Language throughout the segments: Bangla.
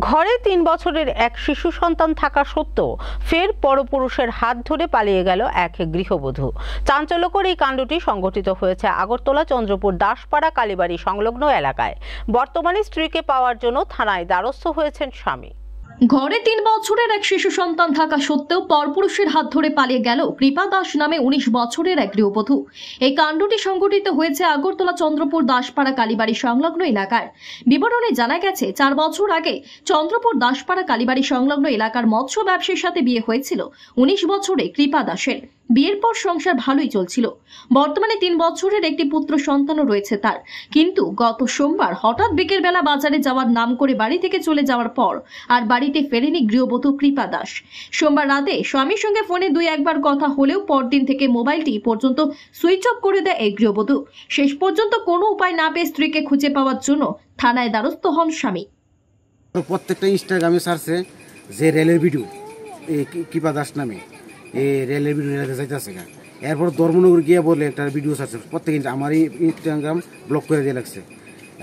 ঘরে ৩ বছরের এক শিশু সন্তান থাকা সত্ত্বেও ফের পরপুরুষের হাত ধরে পালিয়ে গেল এক গৃহবধূ। চাঞ্চল্যকর এই কাণ্ডটি সংঘটিত হয়েছে আগরতলা চন্দ্রপুর দাসপাড়া কালীবাড়ি সংলগ্ন এলাকায়। বর্তমানে স্ত্রীকে পাওয়ার জন্য থানায় দ্বারস্থ হয়েছেন স্বামী। ঘরে ৩ বছরের এক শিশু সন্তান থাকা সত্ত্বেও পরপুরুষের হাত ধরে পালিয়ে গেল কৃপা দাস নামে ১৯ বছরের এক গৃহবধূ। এই কাণ্ডটি সংঘটিত হয়েছে আগরতলা চন্দ্রপুর দাসপাড়া কালীবাড়ি সংলগ্ন এলাকায়। বিবরণে জানা গেছে ৪ বছর আগে চন্দ্রপুর দাসপাড়া কালীবাড়ি সংলগ্ন এলাকার মৎস্য ব্যবসায়ীর সাথে বিয়ে হয়েছিল ১৯ বছরে কৃপা দাসের। বিয়ের পর সংসার ভালোই চলছিল। বর্তমানে ৩ বছরের একটি পুত্র সন্তানও রয়েছে তার। কিন্তু গত সোমবার হঠাৎ বিকেলবেলা বাজারে যাওয়ার নাম করে বাড়ি থেকে চলে যাওয়ার পর আর বাড়িতে ফেরেনি গৃহবধূ কৃপা দাস। সোমবার রাতে স্বামীর সঙ্গে ফোনে ২-১বার কথা হলেও পরদিন থেকে মোবাইলটি পর্যন্ত সুইচ অফ করে দেয় এই গৃহবধূ। শেষ পর্যন্ত কোনো উপায় না পেয়ে স্ত্রীকে খুঁজে পাওয়ার জন্য থানায় দ্বারস্থ হন স্বামী। প্রত্যেকটা ইনস্টাগ্রামে সার্চে যে রেলের ভিডিও কৃপা দাস নামে এই রেলের ভিডিও যাইতেছে গা। এরপর ধর্মনগর গিয়ে বলে একটা ভিডিও সার্চে প্রত্যেক আমারই ইনস্টাগ্রাম ব্লক করে দিয়ে লাগছে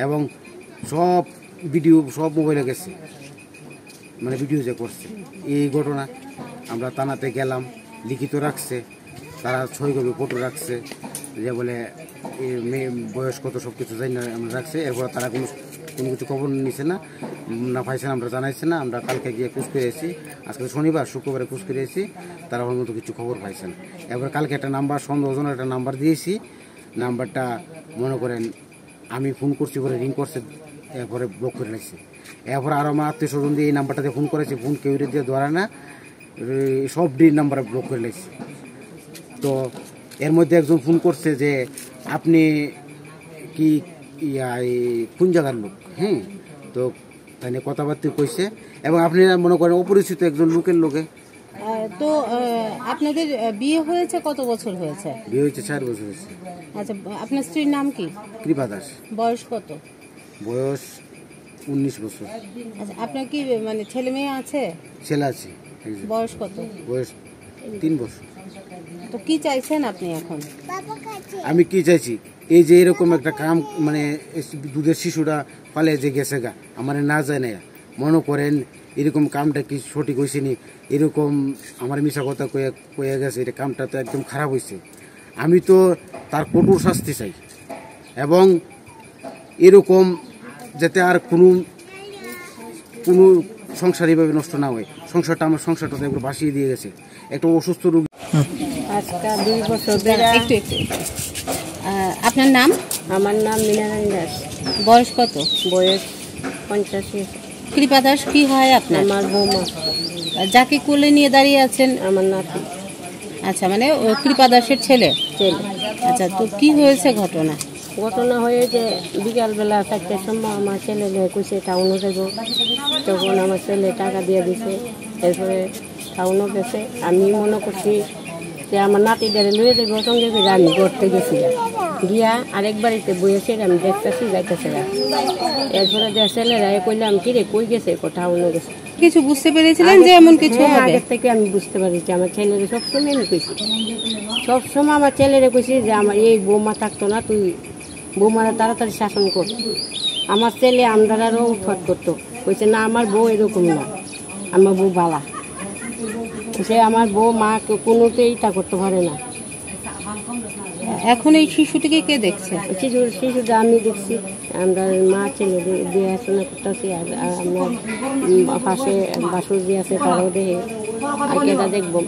এবং সব ভিডিও সব মোবাইলে গেছে, মানে ভিডিও যে করছে। এই ঘটনা আমরা থানাতে গেলাম, লিখিত রাখছে, তারা ছয় কপি ফটো রাখছে, যে বলে মেয়ে বয়স কত সব কিছু জানি না আমরা রাখছে। এরপর তারা কোনো কিছু খবর নিছে না পাইছে না, আমরা জানাইছে না। আমরা কালকে গিয়ে খোঁজ করে এসেছি, আজকে শনিবার, শুক্রবারে খোঁজ করে এসেছি, তারা ওর মতো কিছু খবর পাইছেন। এরপর কালকে একটা নাম্বার, সন্দেহজনক একটা নাম্বার দিয়েছি। নাম্বারটা মনে করেন আমি ফোন করছি করে রিং করছে, এরপরে ব্লক করে নিয়েছি। এরপর আরও আমার আত্মীয় স্বজন দিয়ে এই নাম্বারটাতে ফোন করেছি, ফোন কেউ দিয়ে ধরে না, সব নাম্বারে ব্লক করে নিয়েছি। তো এর মধ্যে একজন ফোন করছে যে আপনি কি কোন জায়গার লোক, হ্যাঁ, তো তাই নিয়ে কথাবার্তা কইছে এবং আপনি মনে করেন অপরিচিত একজন লোকের লোকে। তো আপনাদের বিয়ে হয়েছে কত বছর হয়েছে? বিয়ে হয়েছে 4 বছর হয়েছে। আচ্ছা, আপনার স্ত্রীর নাম কি? কৃপা দাস। বয়স কত? বয়স 19 বছর। আচ্ছা, আপনার কি মানে ছেলে মেয়ে আছে? ছেলে আছে। বয়স কত? বয়স 3 বছর। তো কি চাইছেন আপনি এখন? আমি কি চাইছি, এই যে এরকম একটা কাম, মানে দুধের শিশুটা পালে যে গেছে গা, আমার না যায় না, মনে করেন এরকম কামটা কি সঠিক হয়েছে নি, এরকম আমার মিশা কথা কয়ে গেছে, এটা কামটা তো একদম খারাপ হয়েছে। আমি তো তার কঠোর শাস্তি চাই এবং এরকম যাতে আর কোনো সংসার এইভাবে নষ্ট না হয়। সংসারটা, আমার সংসারটা তো একবার ভাসিয়ে দিয়ে গেছে। একটা অসুস্থ রোগী। আজকে 2 বছর একটু আপনার নাম? আমার নাম মীনারানী দাস। বয়স কত? বয়স 85। কৃপা দাস কি হয় আপনার? আমার বৌমা। যাকে কোলে নিয়ে দাঁড়িয়ে আছেন? আমার নাতি। আচ্ছা, মানে কৃপা দাসের ছেলে? ছেলে। আচ্ছা, তো কি হয়েছে ঘটনা? ঘটনা হয়েছে বিকালবেলা 4টার সময় আমার ছেলে কইছে টাউনে যাব, তখন আমার ছেলে টাকা দিয়ে দিছে। এরপরে টাউনও গেছে। আমি মনে করছি যে আমার নাতি ডারে লয়ে যাবো, সঙ্গে করে আমি করতে গেছি গিয়া আরেক বাড়িতে বইয়েছে, আমি দেখতেছি যাইতেছে। এরপরে যে ছেলেরা কইলাম কি রে কই গেছে, টাউনে গেছে। কিছু বুঝতে পেরেছিলেন যে এমন কিছু হবে? আগের থেকে আমি বুঝতে পারছি। আমার ছেলেরে সবসময় আমি কইছি, সবসময় আমার ছেলেরে কইছি যে আমার এই বৌমা থাকতো না, তুই বৌমারা তাড়াতাড়ি শাসন কর। আমার ছেলে আমদারারও উৎপাত করতো, কইছে না আমার বউ এরকম না, আমার বউ বালা। সে আমার বউ মা কোনোতেই তা করতে পারে না। এখন এই শিশুটিকে কে দেখছে? শিশুটা আমি দেখছি, আমরা মা ছেলে দেখাশোনা করতেছি। আর আমার পাশে বাসুর দিয়ে আছে, তারাও দেখে, আর কেটা দেখবো।